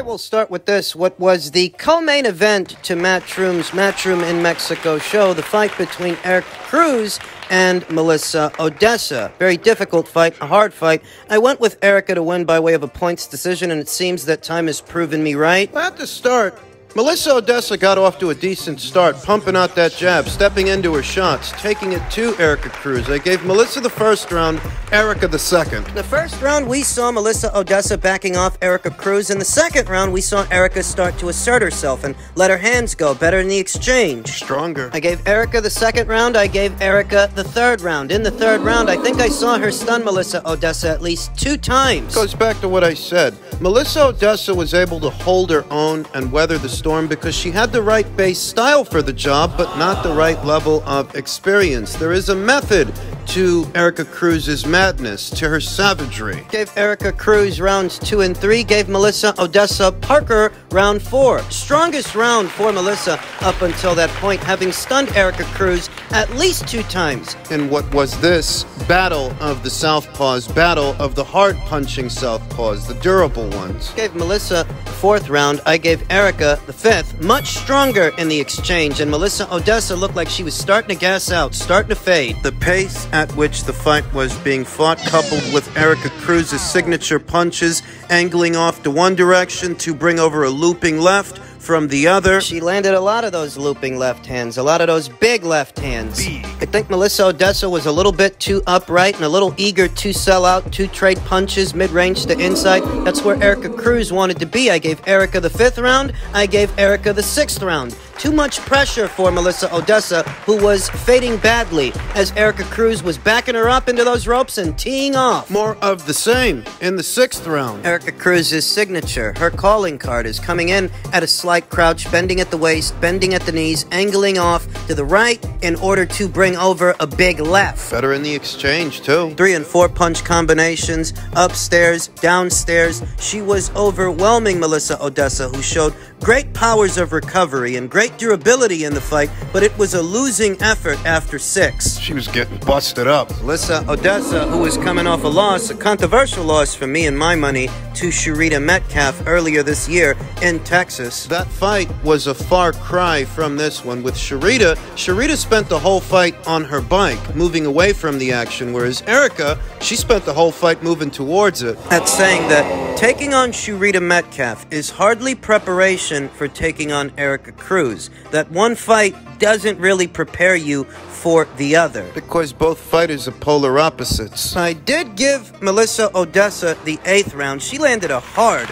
We'll start with this. What was the co-main event to Matchroom's Matchroom in Mexico show, the fight between Cruz and Melissa Oddessa. Very difficult fight, a hard fight. I went with Erica to win by way of a points decision, and it seems that time has proven me right. At the start, Melissa Oddessa got off to a decent start, pumping out that jab, stepping into her shots, taking it to Erica Cruz. I gave Melissa the first round, Erica the second. The first round, we saw Melissa Oddessa backing off Erica Cruz. In the second round, we saw Erica start to assert herself and let her hands go better in the exchange. Stronger. I gave Erica the second round, I gave Erica the third round. In the third round, I think I saw her stun Melissa Oddessa at least 2 times. Goes back to what I said. Melissa Oddessa was able to hold her own and weather the storm because she had the right base style for the job, but not the right level of experience. There is a method to Erica Cruz's madness, to her savagery. Gave Erica Cruz rounds 2 and 3, gave Melissa Oddessa-Parker round 4. Strongest round for Melissa up until that point, having stunned Erica Cruz at least 2 times. In what was this battle of the southpaws, battle of the hard-punching southpaws, the durable ones. Gave Melissa the 4th round, I gave Erica the 5th, much stronger in the exchange, and Melissa Oddessa looked like she was starting to gas out, starting to fade. The pace at which the fight was being fought, coupled with Erica Cruz's signature punches, angling off to one direction to bring over a looping left from the other. She landed a lot of those looping left hands, a lot of those big left hands. I think Melissa Oddessa was a little bit too upright and a little eager to sell out, to trade punches mid-range to inside. That's where Erica Cruz wanted to be. I gave Erica the 5th round, I gave Erica the 6th round. Too much pressure for Melissa Oddessa, who was fading badly as Erica Cruz was backing her up into those ropes and teeing off. More of the same in the 6th round. Erica Cruz's signature, her calling card, is coming in at a slight crouch, bending at the waist, bending at the knees, angling off to the right in order to bring over a big left. Better in the exchange, too. 3 and 4 punch combinations, upstairs, downstairs. She was overwhelming Melissa Oddessa, who showed great powers of recovery and great durability in the fight, but it was a losing effort after 6. She was getting busted up. Melissa Oddessa, who was coming off a loss, a controversial loss for me and my money, to Sharita Metcalf earlier this year in Texas. That fight was a far cry from this one. With Sharita, Sharita spent the whole fight on her bike, moving away from the action, whereas Erica, she spent the whole fight moving towards it. That's saying that taking on Sharita Metcalf is hardly preparation for taking on Erica Cruz. That one fight doesn't really prepare you for the other, because both fighters are polar opposites. I did give Melissa Oddessa the 8th round. She landed a hard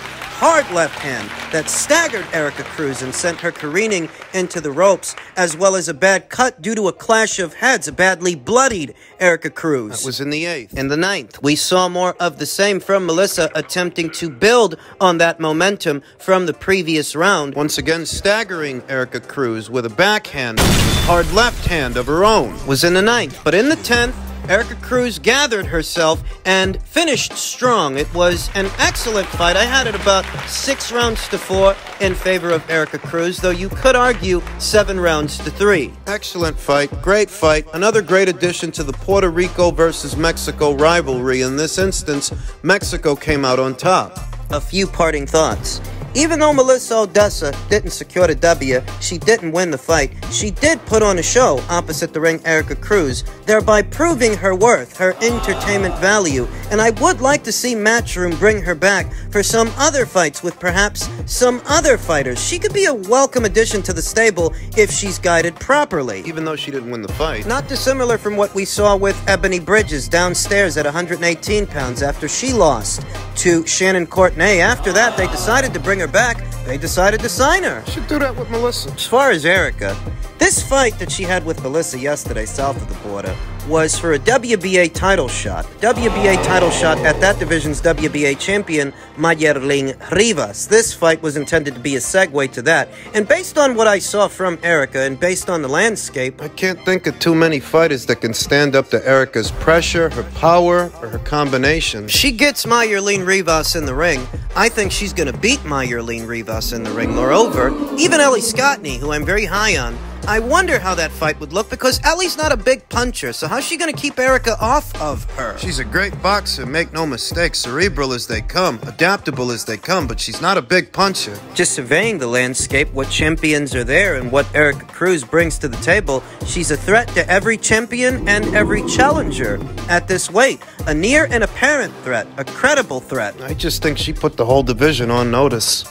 left hand that staggered Erica Cruz and sent her careening into the ropes, as well as a bad cut due to a clash of heads, a badly bloodied Erica Cruz. That was in the 8th. In the 9th, we saw more of the same from Melissa, attempting to build on that momentum from the previous round, once again staggering Erica Cruz with a backhand, hard left hand of her own. Was in the 9th, but in the 10th, Erica Cruz gathered herself and finished strong. It was an excellent fight. I had it about 6 rounds to 4 in favor of Erica Cruz, though you could argue 7 rounds to 3. Excellent fight, great fight. Another great addition to the Puerto Rico versus Mexico rivalry. In this instance, Mexico came out on top. A few parting thoughts. Even though Melissa Oddessa didn't secure the W, she didn't win the fight, she did put on a show opposite the ring Erica Cruz, thereby proving her worth, her entertainment value, and I would like to see Matchroom bring her back for some other fights with perhaps some other fighters. She could be a welcome addition to the stable if she's guided properly. Even though she didn't win the fight. Not dissimilar from what we saw with Ebony Bridges downstairs at 118 pounds after she lost to Shannon Courtenay. After that, they decided to bring her back. They decided to sign her. Should do that with Melissa. As far as Erica, this fight that she had with Melissa yesterday south of the border was for a WBA title shot. WBA title shot at that division's WBA champion, Mayerling Rivas. This fight was intended to be a segue to that. And based on what I saw from Erica and based on the landscape, I can't think of too many fighters that can stand up to Erica's pressure, her power, or her combination. She gets Mayerling Rivas in the ring. I think she's going to beat Mayerling Rivas in the ring. Moreover, even Ellie Scottney, who I'm very high on, I wonder how that fight would look because Ellie's not a big puncher, so how's she going to keep Erica off of her? She's a great boxer, make no mistake, cerebral as they come, adaptable as they come, but she's not a big puncher. Just surveying the landscape, what champions are there and what Erica Cruz brings to the table, she's a threat to every champion and every challenger at this weight. A near and apparent threat, a credible threat. I just think she put the whole division on notice.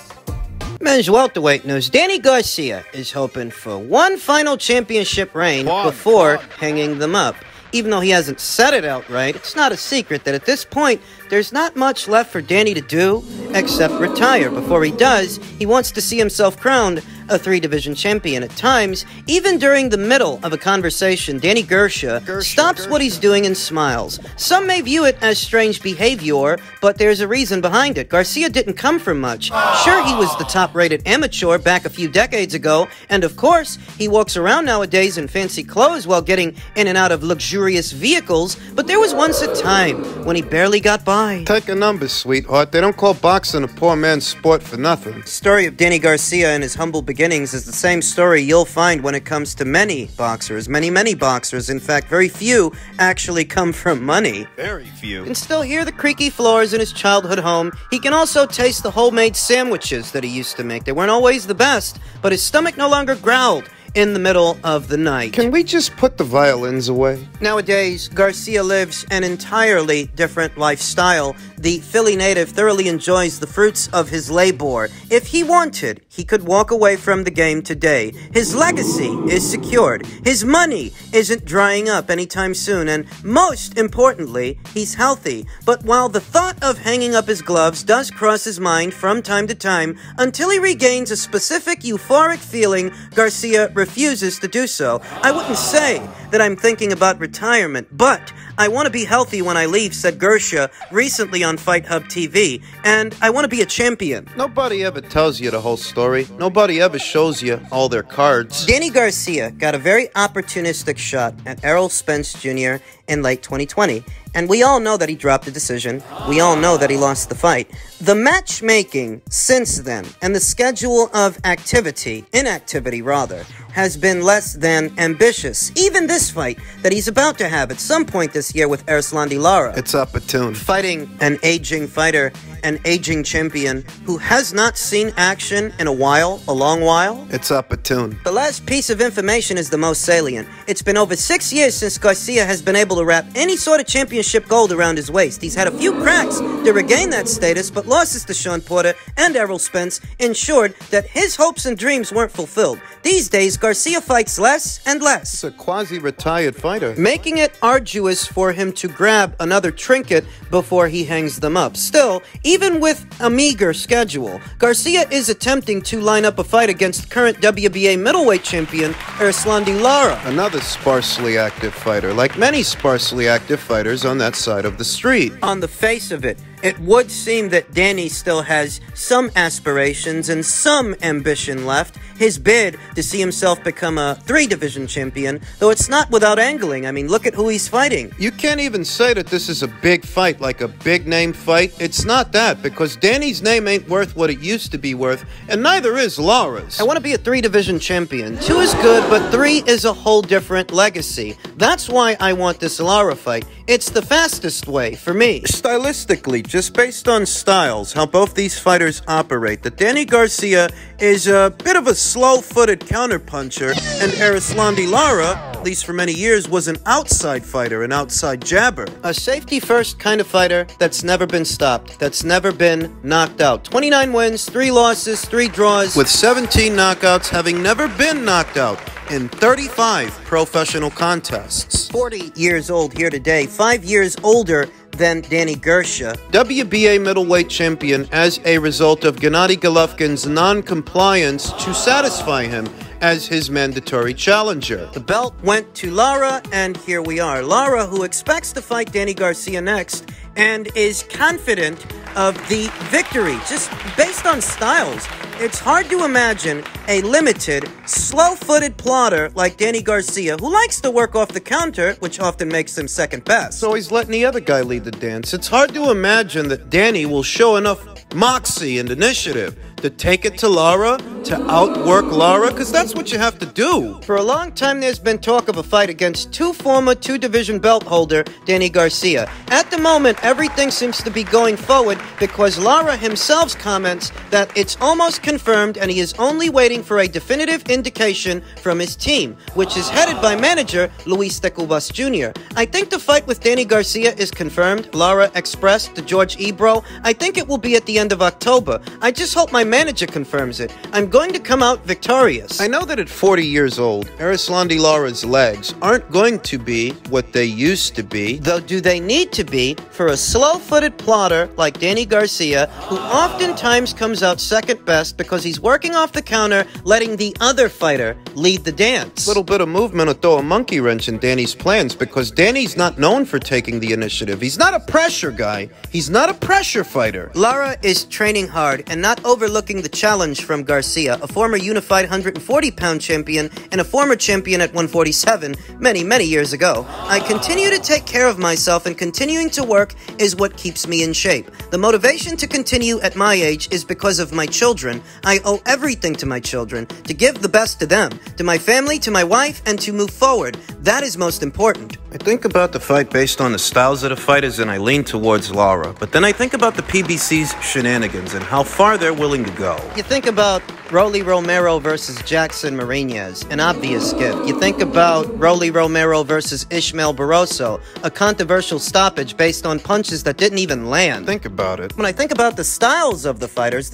Men's welterweight news. Danny Garcia is hoping for one final championship reign before hanging them up. Even though he hasn't said it outright, it's not a secret that at this point, there's not much left for Danny to do except retire. Before he does, he wants to see himself crowned a 3-division champion. At times, even during the middle of a conversation, Danny Garcia stops what he's doing and smiles. Some may view it as strange behavior, but there's a reason behind it. Garcia didn't come from much. Sure, he was the top-rated amateur back a few decades ago, and of course, he walks around nowadays in fancy clothes while getting in and out of luxurious vehicles, but there was once a time when he barely got by. Take a number, sweetheart. They don't call boxing a poor man's sport for nothing. The story of Danny Garcia and his humble beginnings is the same story you'll find when it comes to many boxers. Many boxers. In fact, very few actually come from money. Very few. He can still hear the creaky floors in his childhood home. He can also taste the homemade sandwiches that he used to make. They weren't always the best, but his stomach no longer growled in the middle of the night. Can we just put the violins away? Nowadays, Garcia lives an entirely different lifestyle. The Philly native thoroughly enjoys the fruits of his labor. If he wanted, he could walk away from the game today. His legacy is secured. His money isn't drying up anytime soon, and most importantly, he's healthy. But while the thought of hanging up his gloves does cross his mind from time to time, until he regains a specific euphoric feeling, Garcia refuses to do so. I wouldn't say that I'm thinking about retirement, but I want to be healthy when I leave, said Garcia recently on Fight Hub TV, and I want to be a champion. Nobody ever tells you the whole story. Nobody ever shows you all their cards. Danny Garcia got a very opportunistic shot at Errol Spence Jr. in late 2020, and we all know that he dropped the decision. We all know that he lost the fight. The matchmaking since then, and the schedule of inactivity rather, has been less than ambitious. Even this fight that he's about to have at some point this year with Lara. It's opportune. Fighting an aging fighter, an aging champion who has not seen action in a long while. It's opportune. The last piece of information is the most salient. It's been over 6 years since Garcia has been able to wrap any sort of championship gold around his waist. He's had a few cracks to regain that status, but losses to Sean Porter and Errol Spence ensured that his hopes and dreams weren't fulfilled. These days, Garcia fights less and less. He's a quasi-retired fighter. Making it arduous for him to grab another trinket before he hangs them up. Still, even with a meager schedule, Garcia is attempting to line up a fight against current WBA middleweight champion Lara. Another sparsely active fighter, like many sparsely active fighters on that side of the street. On the face of it, it would seem that Danny still has some aspirations and some ambition left. His bid to see himself become a 3-division champion, though it's not without angling. I mean, look at who he's fighting. You can't even say that this is a big fight, like a big-name fight. It's not that, because Danny's name ain't worth what it used to be worth, and neither is Lara's. I want to be a 3-division champion. 2 is good, but 3 is a whole different legacy. That's why I want this Lara fight. It's the fastest way for me. Stylistically, just based on styles, how both these fighters operate, that Danny Garcia is a bit of a slow-footed counterpuncher, and Lara at least for many years, was an outside fighter, an outside jabber. A safety-first kind of fighter that's never been stopped, that's never been knocked out. 29 wins, 3 losses, 3 draws. With 17 knockouts, having never been knocked out in 35 professional contests. 40 years old here today, 5 years older than Danny Garcia. WBA middleweight champion as a result of Gennady Golovkin's non-compliance to satisfy him as his mandatory challenger. The belt went to Lara, and here we are. Lara, who expects to fight Danny Garcia next, and is confident of the victory, just based on styles. It's hard to imagine a limited, slow-footed plotter like Danny Garcia, who likes to work off the counter, which often makes him second best. So he's letting the other guy lead the dance. It's hard to imagine that Danny will show enough moxie and initiative to take it to Lara, to outwork Lara, because that's what you have to do. For a long time, there's been talk of a fight against former two-division belt holder Danny Garcia. At the moment, everything seems to be going forward because Lara himself comments that it's almost confirmed and he is only waiting for a definitive indication from his team, which is headed by manager Luis Dubois Jr. I think the fight with Danny Garcia is confirmed. Lara expressed to George Ebro. I think it will be at the end of October. I just hope my manager confirms it. I'm going to come out victorious. I know that at 40 years old, Erislandy Lara's legs aren't going to be what they used to be. Though do they need to be for a slow-footed plotter like Danny Garcia, who oftentimes comes out second best because he's working off the counter, letting the other fighter lead the dance. A little bit of movement will throw a monkey wrench in Danny's plans because Danny's not known for taking the initiative. He's not a pressure guy. He's not a pressure fighter. Lara is training hard and not overlooking the challenge from Garcia, a former unified 140-pound champion and a former champion at 147 many years ago. I continue to take care of myself, and continuing to work is what keeps me in shape. The motivation to continue at my age is because of my children. I owe everything to my children, to give the best to them, to my family, to my wife, and to move forward. That is most important. I think about the fight based on the styles of the fighters, and I lean towards Lara. But then I think about the PBC's shenanigans and how far they're willing to go. You think about Rolly Romero versus Jackson Marinez, an obvious gift. You think about Rolly Romero versus Ishmael Barroso, a controversial stoppage based on punches that didn't even land. Think about it. When I think about the styles of the fighters,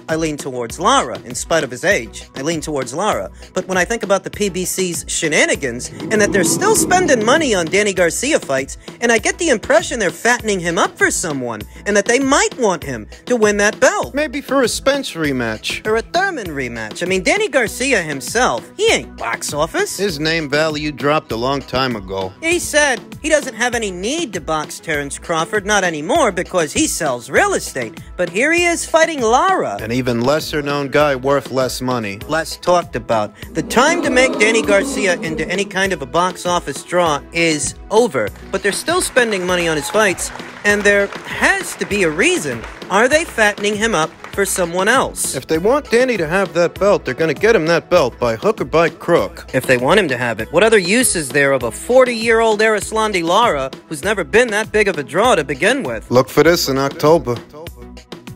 I lean towards Lara. In spite of his age, I lean towards Lara. But when I think about the PBC's shenanigans, and that they're still spending money on Danny Garcia fights, and I get the impression they're fattening him up for someone, and that they might want him to win that belt. Maybe for a Spence rematch. Or a Thurman rematch. I mean, Danny Garcia himself, he ain't box office. His name value dropped a long time ago. He said he doesn't have any need to box Terrence Crawford, not anymore, because he sells real estate. But here he is fighting Lara. An even lesser known guy worth less money. Less talked about. The time to make Danny Garcia into any kind of a box office draw is over. But they're still spending money on his fights, and there has to be a reason. Are they fattening him up for someone else? If they want Danny to have that belt, they're going to get him that belt by hook or by crook. If they want him to have it, what other use is there of a 40-year-old Erislandy Lara who's never been that big of a draw to begin with? Look for this in October.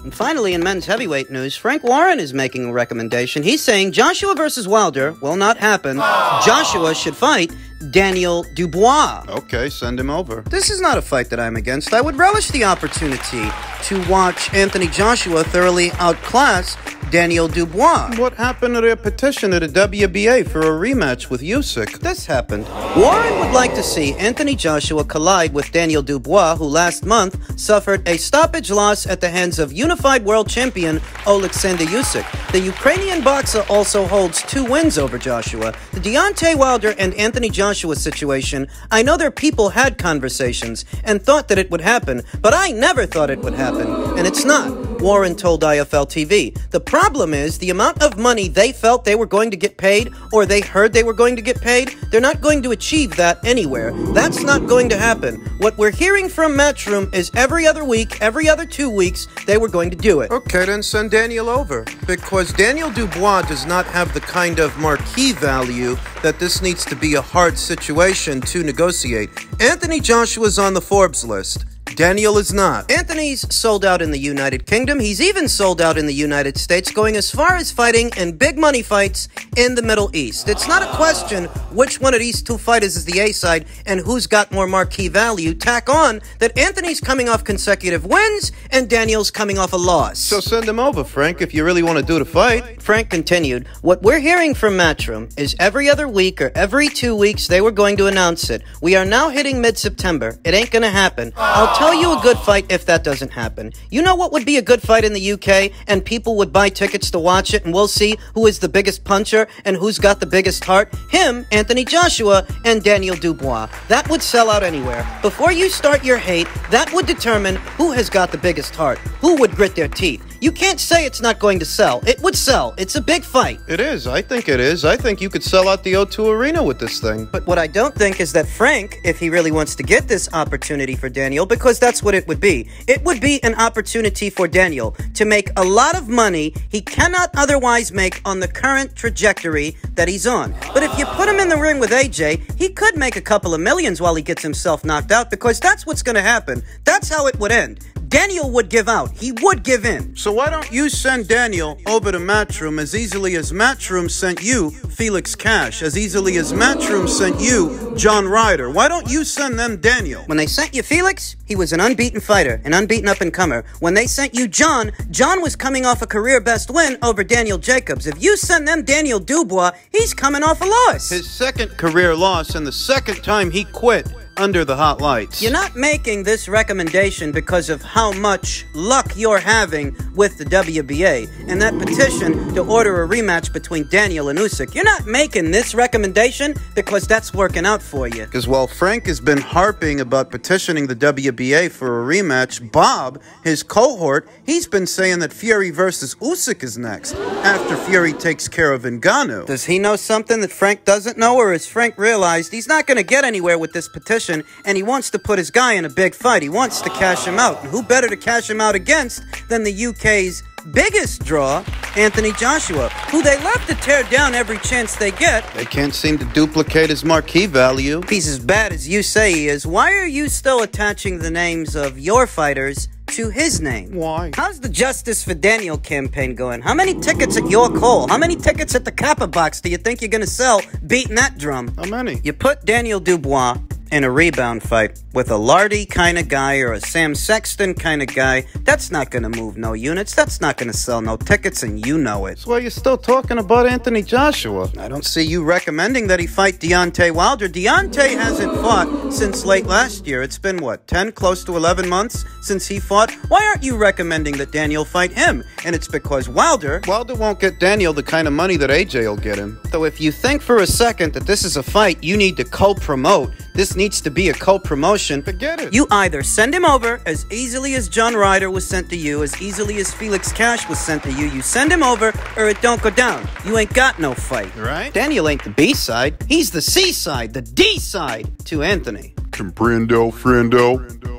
And finally, in men's heavyweight news, Frank Warren is making a recommendation. He's saying Joshua versus Wilder will not happen. Joshua should fight Daniel Dubois. Okay, send him over. This is not a fight that I'm against. I would relish the opportunity to watch Anthony Joshua thoroughly outclass Daniel Dubois. What happened to their petition to the WBA for a rematch with Usyk? This happened. Warren would like to see Anthony Joshua collide with Daniel Dubois, who last month suffered a stoppage loss at the hands of unified world champion Alexander Usyk. The Ukrainian boxer also holds 2 wins over Joshua. The Deontay Wilder and Anthony Joshua situation, I know their people had conversations and thought that it would happen, but I never thought it would happen, and it's not, Warren told IFL TV. The problem is the amount of money they felt they were going to get paid, or they heard they were going to get paid. They're not going to achieve that anywhere. That's not going to happen. What we're hearing from Matchroom is every other week, every other 2 weeks, they were going to do it. Okay, then send Daniel over. Because Daniel Dubois does not have the kind of marquee value that this needs to be a hard situation to negotiate. Anthony Joshua's on the Forbes list. Daniel is not. Anthony's sold out in the United Kingdom. He's even sold out in the United States, going as far as fighting in big money fights in the Middle East. It's not a question which one of these two fighters is the A side and who's got more marquee value. Tack on that Anthony's coming off consecutive wins and Daniel's coming off a loss. So send him over, Frank, if you really want to do the fight. Frank continued, what we're hearing from Matchroom is every other week or every 2 weeks they were going to announce it. We are now hitting mid-September. It ain't gonna happen. I'll tell you a good fight if that doesn't happen. You know what would be a good fight in the UK and people would buy tickets to watch it and we'll see who is the biggest puncher and who's got the biggest heart? Him, Anthony Joshua, and Daniel Dubois. That would sell out anywhere. Before you start your hate, that would determine who has got the biggest heart, who would grit their teeth. You can't say it's not going to sell. It would sell. It's a big fight. It is. I think it is. I think you could sell out the O2 Arena with this thing. But what I don't think is that Frank, if he really wants to get this opportunity for Daniel, because that's what it would be an opportunity for Daniel to make a lot of money he cannot otherwise make on the current trajectory that he's on. But if you put him in the ring with AJ, he could make a couple of millions while he gets himself knocked out, because that's what's going to happen. That's how it would end. Daniel would give out. He would give in. So why don't you send Daniel over to Matchroom as easily as Matchroom sent you Felix Cash, as easily as Matchroom sent you John Ryder? Why don't you send them Daniel? When they sent you Felix, he was an unbeaten fighter, an unbeaten up-and-comer. When they sent you John, John was coming off a career-best win over Daniel Jacobs. If you send them Daniel Dubois, he's coming off a loss. His second career loss and the second time he quit under the hot lights. You're not making this recommendation because of how much luck you're having with the WBA and that petition to order a rematch between Daniel and Usyk. You're not making this recommendation because that's working out for you. Because while Frank has been harping about petitioning the WBA for a rematch, Bob, his cohort, he's been saying that Fury versus Usyk is next, after Fury takes care of Ngannou. Does he know something that Frank doesn't know, or has Frank realized he's not going to get anywhere with this petition and he wants to put his guy in a big fight? He wants to cash him out. And who better to cash him out against than the UK's biggest draw, Anthony Joshua, who they love to tear down every chance they get. They can't seem to duplicate his marquee value. If he's as bad as you say he is, why are you still attaching the names of your fighters to his name? Why? How's the Justice for Daniel campaign going? How many tickets at York Hall? How many tickets at the Kappa Box do you think you're going to sell beating that drum? How many? You put Daniel Dubois in a rebound fight with a Lardy kind of guy or a Sam Sexton kind of guy, that's not going to move no units. That's not going to sell no tickets, and you know it. That's why you're still talking about Anthony Joshua. I don't see you recommending that he fight Deontay Wilder. Deontay hasn't fought since late last year. It's been, what, 10, close to 11 months since he fought? Why aren't you recommending that Daniel fight him? And it's because Wilder won't get Daniel the kind of money that AJ will get him. So if you think for a second that this is a fight you need to co-promote, this needs to be a co-promotion. Forget it. You either send him over as easily as John Ryder was sent to you, as easily as Felix Cash was sent to you. You send him over, or it don't go down. You ain't got no fight. Right? Daniel ain't the B side. He's the C side, the D side to Anthony. Comprendo, friendo.